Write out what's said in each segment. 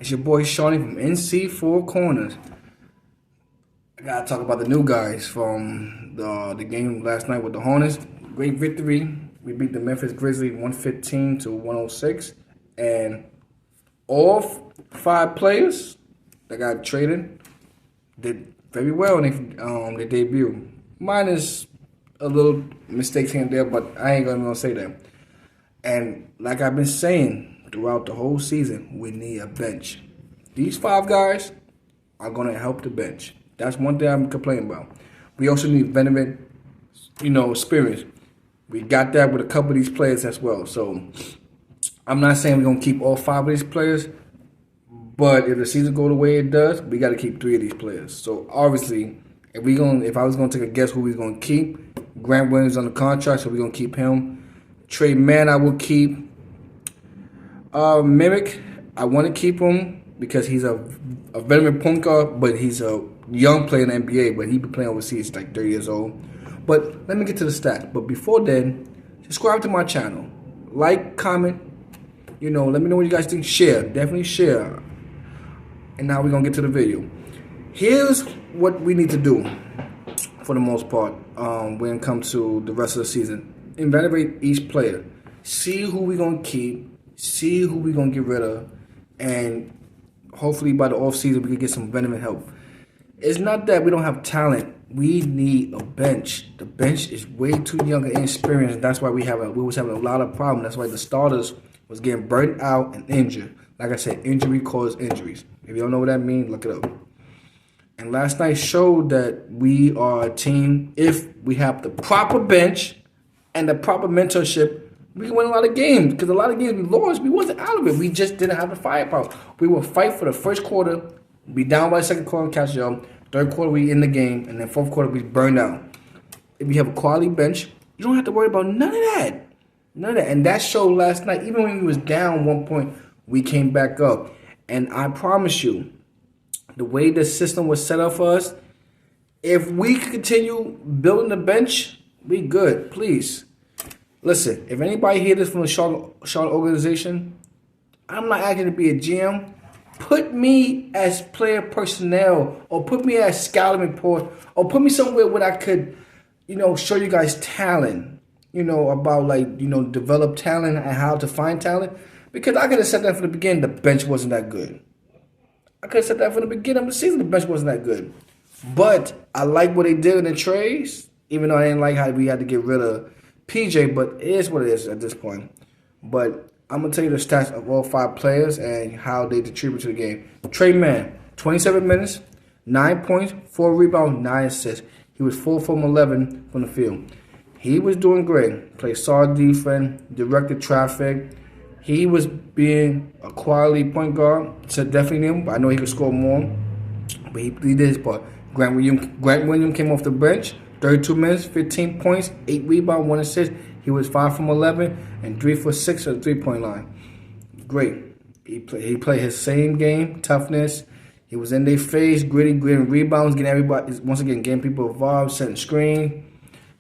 It's your boy Shawnee from NC Four Corners. I gotta talk about the new guys from the game last night with the Hornets. Great victory. We beat the Memphis Grizzlies 115 to 106, and all five players that got traded did very well in their debut. Minus a little mistakes here and there, but I ain't gonna say that. And like I've been saying throughout the whole season, we need a bench. These five guys are going to help the bench. That's one thing I'm complaining about. We also need veteran, experience. We got that with a couple of these players as well. So I'm not saying we're going to keep all five of these players, but if the season go the way it does, we got to keep three of these players. So obviously, if I was going to take a guess who we're going to keep, Grant Williams on the contract, so we're going to keep him. Trey Mann, I will keep. Mimic, I want to keep him because he's a veteran point guard, but he's a young player in the NBA, but he been playing overseas, like 30 years old. But let me get to the stats. But before then, subscribe to my channel. Like, comment, let me know what you guys think. Share, definitely share. And now we're going to get to the video. Here's what we need to do for the most part when it comes to the rest of the season. Evaluate each player. See who we're going to keep. See who we're going to get rid of. And hopefully by the offseason we can get some veteran help. It's not that we don't have talent. We need a bench. The bench is way too young and inexperienced. That's why we was having a lot of problems. That's why the starters was getting burnt out and injured. Like I said, injury causes injuries. If you don't know what that means, look it up. And last night showed that we are a team, if we have the proper bench and the proper mentorship, we can win a lot of games. Because a lot of games we lost, we wasn't out of it. We just didn't have the firepower. We will fight for the first quarter, be down by the second quarter, catch up. Third quarter, we in the game. And then fourth quarter, we burned out. If you have a quality bench, you don't have to worry about none of that. None of that. And that showed last night. Even when we was down 1 point, we came back up. And I promise you, the way the system was set up for us, if we continue building the bench, we good. Please. Listen, if anybody hear this from the Charlotte organization, I'm not asking to be a GM. Put me as player personnel, or put me as scouting report, or put me somewhere where I could, show you guys talent, about develop talent and how to find talent. Because I could have said that from the beginning, the bench wasn't that good. I could have said that from the beginning of the season, the bench wasn't that good. But I like what they did in the trades, even though I didn't like how we had to get rid of PJ, but it is what it is at this point. But I'm going to tell you the stats of all five players and how they contribute to the game. Trey Mann, 27 minutes, 9 points, 4 rebounds, 9 assists. He was 4 from 11 from the field. He was doing great. Played solid defense, directed traffic. He was being a quality point guard. So definitely him, but I know he could score more. But he did his part. Grant Williams came off the bench. 32 minutes, 15 points, 8 rebounds, 1 assist. He was 5 from 11 and 3 for 6 at the three-point line. Great. He played his same game, toughness. He was in their face, gritty, rebounds, getting everybody, once again, getting people involved, setting screen.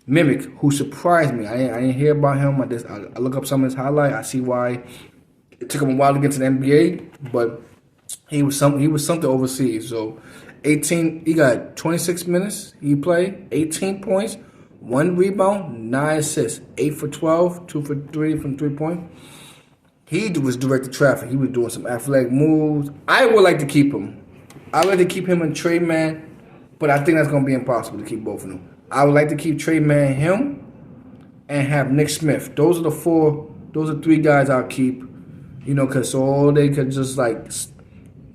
Mimic, who surprised me. I didn't hear about him. I look up some of his highlights. I see why it took him a while to get to the NBA, but he was something overseas. So 18, he got 26 minutes. He played 18 points, 1 rebound, 9 assists, 8 for 12, 2 for 3 from 3-point. He was directed traffic. He was doing some athletic moves. I would like to keep him. I would like to keep him and Trey Mann, but I think that's going to be impossible to keep both of them. I would like to keep Trey Mann, him, and have Nick Smith. Those are the 3 guys I'll keep, because so they could just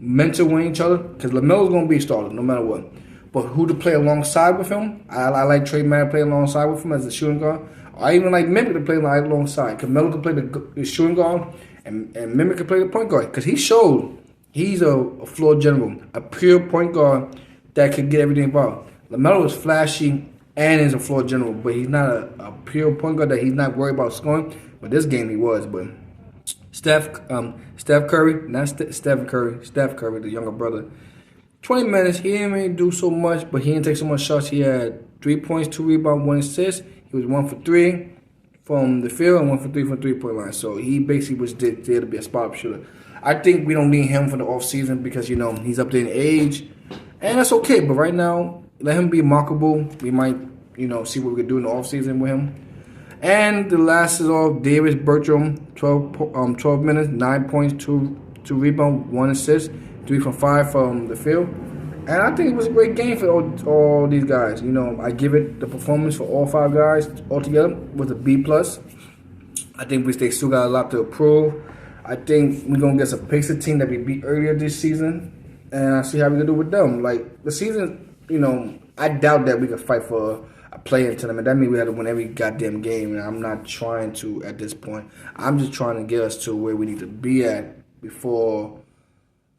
mentor with each other. Because LaMelo's going to be a starter no matter what. But who to play alongside with him? I like Trey Mann to play alongside with him as a shooting guard. I even like Mimic to play alongside. Because Melo can play the shooting guard, and Mimic can play the point guard. Because he showed he's a floor general, a pure point guard that can get everything involved. LaMelo is flashy and is a floor general, but he's not a pure point guard that he's not worried about scoring. But this game he was. But Steph Curry, the younger brother. 20 minutes, he didn't really do so much, but he didn't take so much shots. He had 3 points, 2 rebounds, 1 assist. He was 1 for 3 from the field and 1 for 3 from the three-point line. So he basically was there to be a spot-up shooter. I think we don't need him for the offseason because, you know, he's up there in age. And that's okay. But right now, let him be marketable. We might, you know, see what we can do in the offseason with him. And the last is all Davis Bertram, 12 minutes, 9 points, 2 rebounds, 1 assist, 3 from 5 from the field. And I think it was a great game for all these guys. You know, I give it the performance for all 5 guys altogether was a B+. I think they still got a lot to improve. I think we're going to get some Pacers team that we beat earlier this season. And I see how we're going to do with them. Like, the season, you know, I doubt that we can fight for a play-in tournament. That means we have to win every goddamn game. And I'm not trying to at this point. I'm just trying to get us to where we need to be at before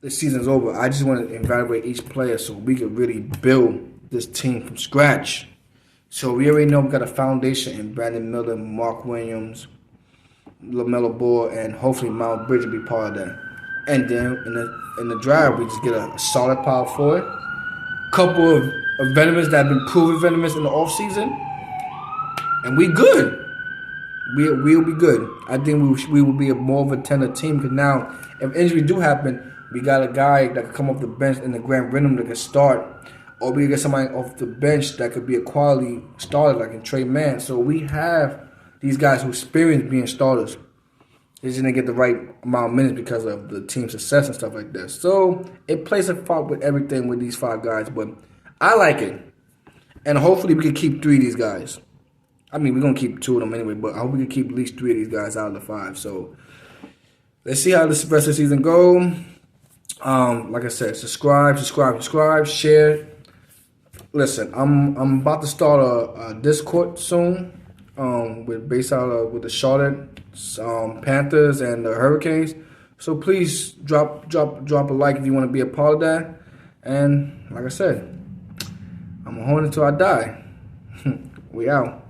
the season's over. I just want to evaluate each player so we can really build this team from scratch. So we already know we got a foundation in Brandon Miller, Mark Williams, LaMelo Ball, and hopefully Miles Bridges will be part of that. And then in the draft, we just get a solid power forward, couple of veterans that have been proven veterans in the offseason, and we good. We'll be good. I think we will be more of a tender team because now, if injuries do happen, we got a guy that could come off the bench in the Grant Rhythm that could start, or we get somebody off the bench that could be a quality starter like in Trey Mann. So we have these guys who experience being starters. They just didn't get the right amount of minutes because of the team success and stuff like that. So it plays a part with everything with these 5 guys, but I like it. And hopefully we can keep 3 of these guys. I mean, we're going to keep 2 of them anyway, but I hope we can keep at least 3 of these guys out of the 5. So let's see how this rest of the season go. Like I said, subscribe, share. Listen, I'm about to start a Discord soon. Based out of with the Charlotte Panthers and the Hurricanes. So please drop a like if you want to be a part of that. And like I said, I'm a hornet until I die. We out.